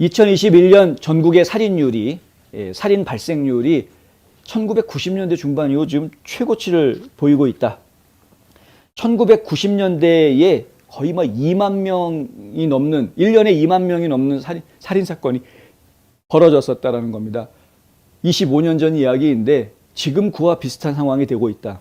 2021년 전국의 살인율이, 살인 발생률이 1990년대 중반 이후 지금 최고치를 보이고 있다. 1990년대에 거의 2만 명이 넘는, 1년에 2만 명이 넘는 살인사건이 벌어졌었다라는 겁니다. 25년 전 이야기인데 지금 그와 비슷한 상황이 되고 있다.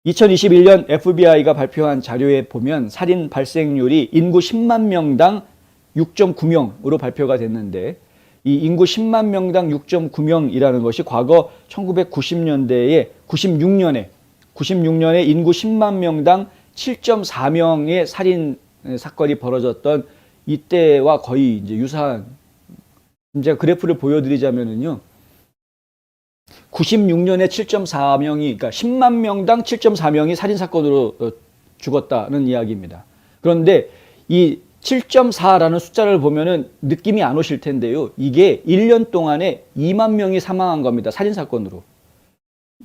2021년 FBI가 발표한 자료에 보면 살인 발생률이 인구 10만 명당 6.9명으로 발표가 됐는데, 이 인구 10만 명당 6.9명이라는 것이 과거 1990년대에 96년에 인구 10만 명당 7.4명의 살인 사건이 벌어졌던 이때와 거의 이제 유사한, 이제 그래프를 보여드리자면은요, 96년에 7.4명이, 그러니까 10만 명당 7.4명이 살인 사건으로 죽었다는 이야기입니다. 그런데 이 7.4라는 숫자를 보면은 느낌이 안 오실 텐데요. 이게 1년 동안에 2만 명이 사망한 겁니다. 살인 사건으로.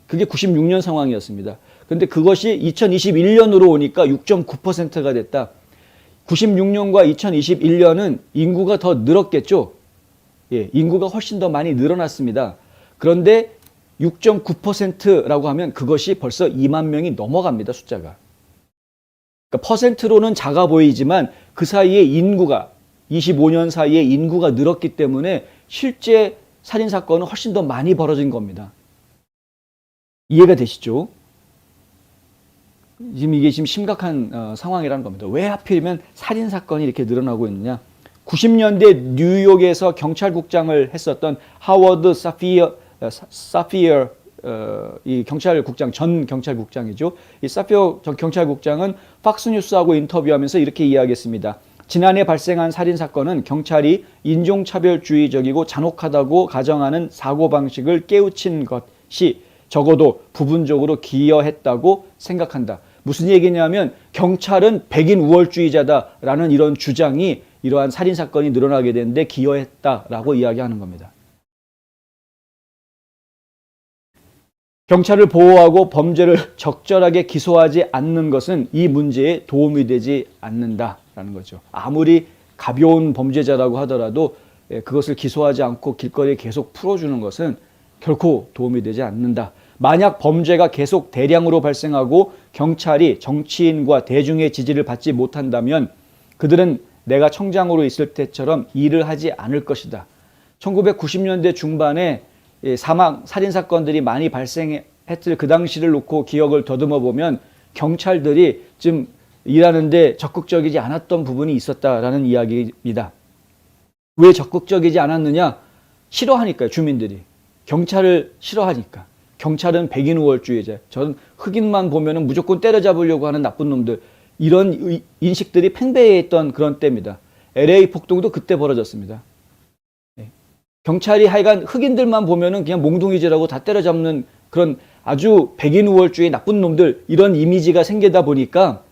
그게 96년 상황이었습니다. 그런데 그것이 2021년으로 오니까 6.9%가 됐다. 96년과 2021년은 인구가 더 늘었겠죠. 예, 인구가 훨씬 더 많이 늘어났습니다. 그런데 6.9%라고 하면 그것이 벌써 2만 명이 넘어갑니다, 숫자가. 그러니까 퍼센트로는 작아 보이지만 그 사이에 인구가, 25년 사이에 인구가 늘었기 때문에 실제 살인사건은 훨씬 더 많이 벌어진 겁니다. 이해가 되시죠? 이게 지금 심각한 상황이라는 겁니다. 왜 하필이면 살인사건이 이렇게 늘어나고 있느냐? 90년대 뉴욕에서 경찰국장을 했었던 하워드 사피어 이 경찰국장, 전 경찰국장이죠. 이 사피어 전 경찰국장은 팍스뉴스하고 인터뷰하면서 이렇게 이야기했습니다. 지난해 발생한 살인사건은 경찰이 인종차별주의적이고 잔혹하다고 가정하는 사고방식을 깨우친 것이 적어도 부분적으로 기여했다고 생각한다. 무슨 얘기냐면 경찰은 백인 우월주의자다라는 이런 주장이 이러한 살인사건이 늘어나게 되는데 기여했다라고 이야기하는 겁니다. 경찰을 보호하고 범죄를 적절하게 기소하지 않는 것은 이 문제에 도움이 되지 않는다라는 거죠. 아무리 가벼운 범죄자라고 하더라도 그것을 기소하지 않고 길거리에 계속 풀어주는 것은 결코 도움이 되지 않는다. 만약 범죄가 계속 대량으로 발생하고 경찰이 정치인과 대중의 지지를 받지 못한다면 그들은 내가 청장으로 있을 때처럼 일을 하지 않을 것이다. 1990년대 중반에 살인사건들이 많이 발생했을 그 당시를 놓고 기억을 더듬어 보면 경찰들이 좀 일하는데 적극적이지 않았던 부분이 있었다라는 이야기입니다. 왜 적극적이지 않았느냐? 싫어하니까요, 주민들이. 경찰을 싫어하니까. 경찰은 백인 우월주의자. 저는 흑인만 보면은 무조건 때려잡으려고 하는 나쁜 놈들. 이런 인식들이 팽배해 있던 그런 때입니다. LA 폭동도 그때 벌어졌습니다. 경찰이 하여간 흑인들만 보면은 그냥 몽둥이질하고 다 때려잡는 그런 아주 백인 우월주의 나쁜 놈들, 이런 이미지가 생기다 보니까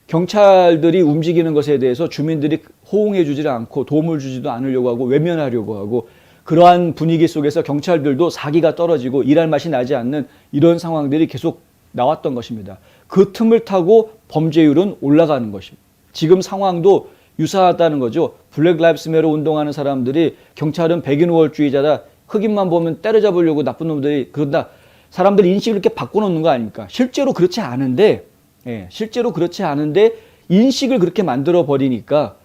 경찰들이 움직이는 것에 대해서 주민들이 호응해 주지 않고 도움을 주지도 않으려고 하고 외면하려고 하고, 그러한 분위기 속에서 경찰들도 사기가 떨어지고 일할 맛이 나지 않는 이런 상황들이 계속 나왔던 것입니다. 그 틈을 타고 범죄율은 올라가는 것입니다. 지금 상황도 유사하다는 거죠. 블랙 라이브스 매터 운동하는 사람들이 경찰은 백인 우월주의자다, 흑인만 보면 때려잡으려고 나쁜 놈들이 그런다, 사람들이 인식을 이렇게 바꿔놓는 거 아닙니까? 실제로 그렇지 않은데, 인식을 그렇게 만들어 버리니까,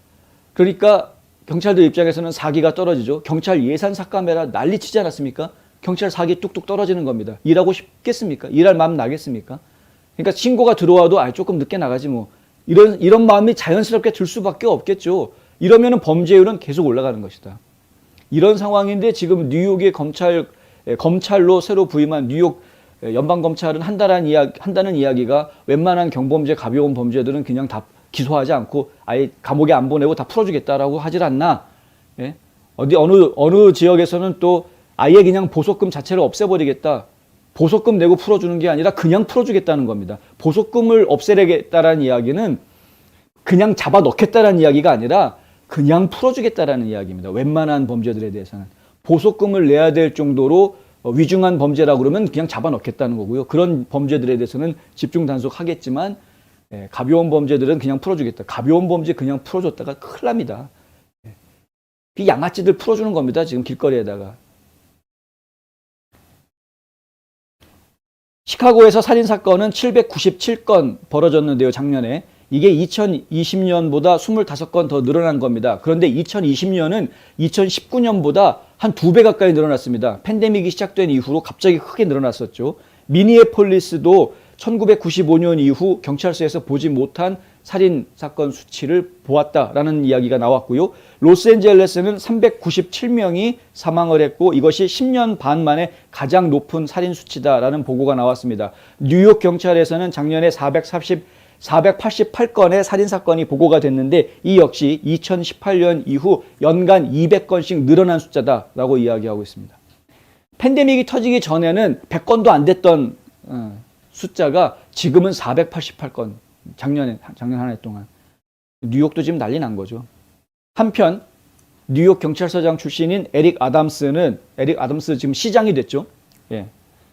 그러니까 경찰들 입장에서는 사기가 떨어지죠. 경찰 예산 삭감해라 난리 치지 않았습니까? 경찰 사기 뚝뚝 떨어지는 겁니다. 일하고 싶겠습니까? 일할 마음 나겠습니까? 그러니까 신고가 들어와도 조금 늦게 나가지 뭐. 이런 마음이 자연스럽게 들 수밖에 없겠죠. 이러면은 범죄율은 계속 올라가는 것이다. 이런 상황인데 지금 뉴욕의 검찰로 새로 부임한 뉴욕 연방검찰은 한다는 이야기가 웬만한 경범죄, 가벼운 범죄들은 그냥 다 기소하지 않고 아예 감옥에 안 보내고 다 풀어주겠다라고 하질 않나. 예? 어느 지역에서는 또 아예 그냥 보석금 자체를 없애버리겠다. 보석금 내고 풀어주는 게 아니라 그냥 풀어주겠다는 겁니다. 보석금을 없애려겠다라는 이야기는 그냥 잡아넣겠다라는 이야기가 아니라 그냥 풀어주겠다라는 이야기입니다. 웬만한 범죄들에 대해서는. 보석금을 내야 될 정도로 위중한 범죄라고 그러면 그냥 잡아넣겠다는 거고요. 그런 범죄들에 대해서는 집중 단속하겠지만 가벼운 범죄들은 그냥 풀어주겠다. 가벼운 범죄 그냥 풀어줬다가 큰일 납니다. 그 양아치들 풀어주는 겁니다. 지금 길거리에다가. 시카고에서 살인사건은 797건 벌어졌는데요, 작년에. 이게 2020년보다 25건 더 늘어난 겁니다. 그런데 2020년은 2019년보다 한 2배 가까이 늘어났습니다. 팬데믹이 시작된 이후로 갑자기 크게 늘어났었죠. 미니애폴리스도 1995년 이후 경찰서에서 보지 못한 살인사건 수치를 보았다라는 이야기가 나왔고요. 로스앤젤레스는 397명이 사망을 했고 이것이 10년 반 만에 가장 높은 살인 수치다라는 보고가 나왔습니다. 뉴욕 경찰에서는 작년에 488건의 살인사건이 보고가 됐는데 이 역시 2018년 이후 연간 200건씩 늘어난 숫자다라고 이야기하고 있습니다. 팬데믹이 터지기 전에는 100건도 안 됐던 숫자가 지금은 488건. 작년 한 해 동안. 뉴욕도 지금 난리 난 거죠. 한편 뉴욕 경찰서장 출신인 에릭 아담스 지금 시장이 됐죠. 예.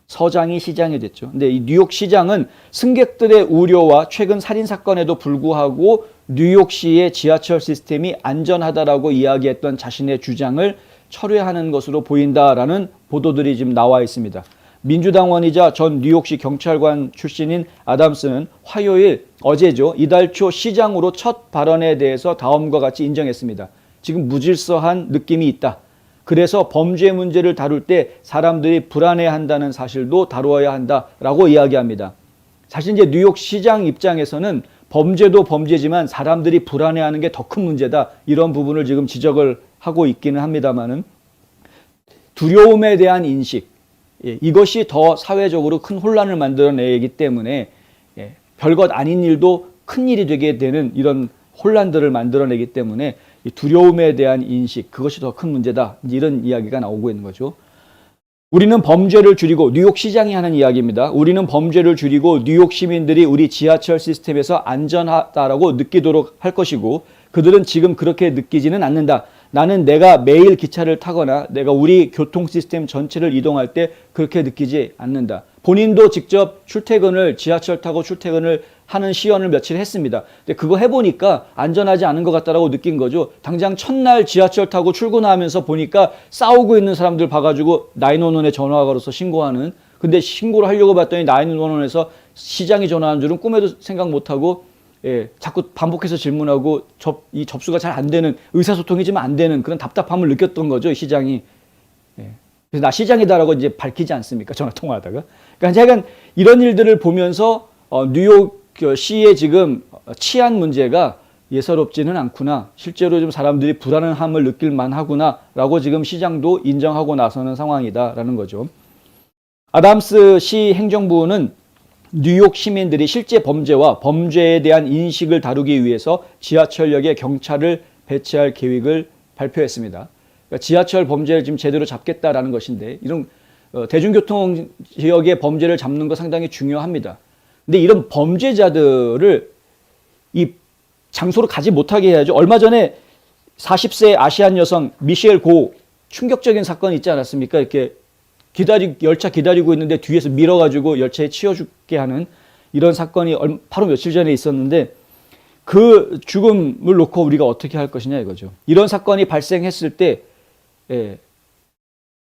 서장이 시장이 됐죠. 근데 이 뉴욕 시장은 승객들의 우려와 최근 살인 사건에도 불구하고 뉴욕시의 지하철 시스템이 안전하다라고 이야기했던 자신의 주장을 철회하는 것으로 보인다라는 보도들이 지금 나와 있습니다. 민주당원이자 전 뉴욕시 경찰관 출신인 아담스는 화요일 어제죠. 이달 초 시장으로 첫 발언에 대해서 다음과 같이 인정했습니다. 지금 무질서한 느낌이 있다. 그래서 범죄 문제를 다룰 때 사람들이 불안해한다는 사실도 다루어야 한다라고 이야기합니다. 사실 이제 뉴욕 시장 입장에서는 범죄도 범죄지만 사람들이 불안해하는 게 더 큰 문제다. 이런 부분을 지금 지적을 하고 있기는 합니다만은 두려움에 대한 인식, 이것이 더 사회적으로 큰 혼란을 만들어내기 때문에 별것 아닌 일도 큰 일이 되게 되는 이런 혼란들을 만들어내기 때문에 이 두려움에 대한 인식, 그것이 더 큰 문제다. 이런 이야기가 나오고 있는 거죠. 우리는 범죄를 줄이고, 뉴욕 시장이 하는 이야기입니다. 우리는 범죄를 줄이고 뉴욕 시민들이 우리 지하철 시스템에서 안전하다라고 느끼도록 할 것이고 그들은 지금 그렇게 느끼지는 않는다. 나는 내가 매일 기차를 타거나 내가 우리 교통 시스템 전체를 이동할 때 그렇게 느끼지 않는다. 본인도 직접 지하철 타고 출퇴근을 하는 시연을 며칠 했습니다. 근데 그거 해보니까 안전하지 않은 것 같다라고 느낀 거죠. 당장 첫날 지하철 타고 출근하면서 보니까 싸우고 있는 사람들 봐가지고 911에 전화가 걸어서 신고하는. 근데 신고를 하려고 봤더니 911에서 시장이 전화한 줄은 꿈에도 생각 못하고 자꾸 반복해서 질문하고 이 접수가 잘 안 되는, 의사소통이 좀 안 되는 그런 답답함을 느꼈던 거죠, 시장이. 그래서 나 시장이다라고 이제 밝히지 않습니까, 전화 통화하다가. 그러니까 제가 이런 일들을 보면서 뉴욕 시의 지금 치안 문제가 예사롭지는 않구나. 실제로 좀 사람들이 불안함을 느낄 만하구나라고 지금 시장도 인정하고 나서는 상황이다라는 거죠. 아담스 시 행정부는 뉴욕 시민들이 실제 범죄와 범죄에 대한 인식을 다루기 위해서 지하철역에 경찰을 배치할 계획을 발표했습니다. 그러니까 지하철 범죄를 지금 제대로 잡겠다라는 것인데 이런 대중교통 지역의 범죄를 잡는 거 상당히 중요합니다. 근데 이런 범죄자들을 이 장소로 가지 못하게 해야죠. 얼마 전에 40세 아시안 여성 미셸 고 충격적인 사건이 있지 않았습니까? 이렇게 열차 기다리고 있는데 뒤에서 밀어가지고 열차에 치여 죽게 하는 이런 사건이 바로 며칠 전에 있었는데 그 죽음을 놓고 우리가 어떻게 할 것이냐 이거죠. 이런 사건이 발생했을 때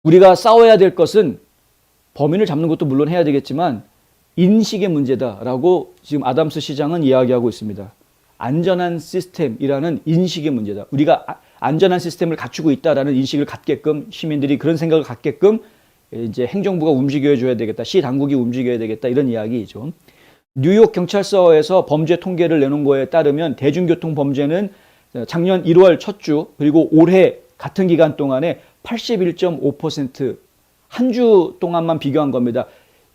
우리가 싸워야 될 것은 범인을 잡는 것도 물론 해야 되겠지만 인식의 문제다라고 지금 아담스 시장은 이야기하고 있습니다. 안전한 시스템이라는 인식의 문제다. 우리가 안전한 시스템을 갖추고 있다라는 인식을 갖게끔 시민들이 그런 생각을 갖게끔 이제 행정부가 움직여 줘야 되겠다. 시 당국이 움직여야 되겠다. 이런 이야기죠. 뉴욕 경찰서에서 범죄 통계를 내놓은 거에 따르면 대중교통 범죄는 작년 1월 첫 주 그리고 올해 같은 기간 동안에 81.5% 한 주 동안만 비교한 겁니다.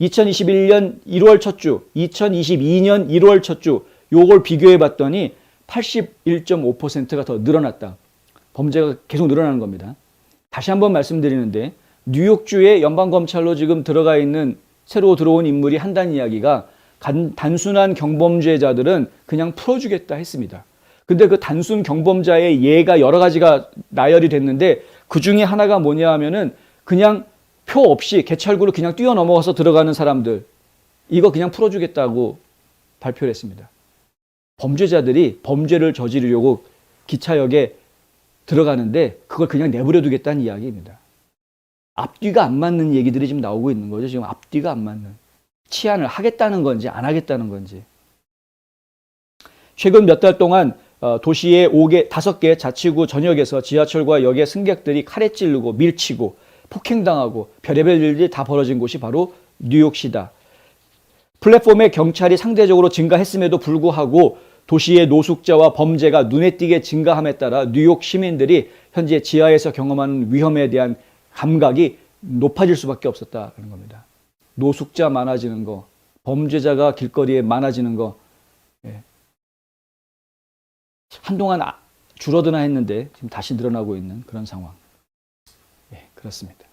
2021년 1월 첫 주, 2022년 1월 첫 주 요걸 비교해 봤더니 81.5%가 더 늘어났다. 범죄가 계속 늘어나는 겁니다. 다시 한번 말씀드리는데 뉴욕주의 연방검찰로 지금 들어가 있는 새로 들어온 인물이 한다는 이야기가 단순한 경범죄자들은 그냥 풀어주겠다 했습니다. 근데 그 단순 경범자의 예가 여러 가지가 나열이 됐는데 그 중에 하나가 뭐냐 하면은 그냥 표 없이 개찰구를 그냥 뛰어넘어가서 들어가는 사람들, 이거 그냥 풀어주겠다고 발표를 했습니다. 범죄자들이 범죄를 저지르려고 기차역에 들어가는데 그걸 그냥 내버려 두겠다는 이야기입니다. 앞뒤가 안 맞는 얘기들이 지금 나오고 있는 거죠. 지금 앞뒤가 안 맞는. 치안을 하겠다는 건지 안 하겠다는 건지. 최근 몇 달 동안 도시의 5개 자치구 전역에서 지하철과 역의 승객들이 칼에 찌르고 밀치고 폭행당하고 별의별 일들이 다 벌어진 곳이 바로 뉴욕시다. 플랫폼에 경찰이 상대적으로 증가했음에도 불구하고 도시의 노숙자와 범죄가 눈에 띄게 증가함에 따라 뉴욕 시민들이 현재 지하에서 경험하는 위험에 대한 감각이 높아질 수밖에 없었다는 겁니다. 노숙자 많아지는 거, 범죄자가 길거리에 많아지는 거, 한동안 줄어드나 했는데 지금 다시 늘어나고 있는 그런 상황. 그렇습니다.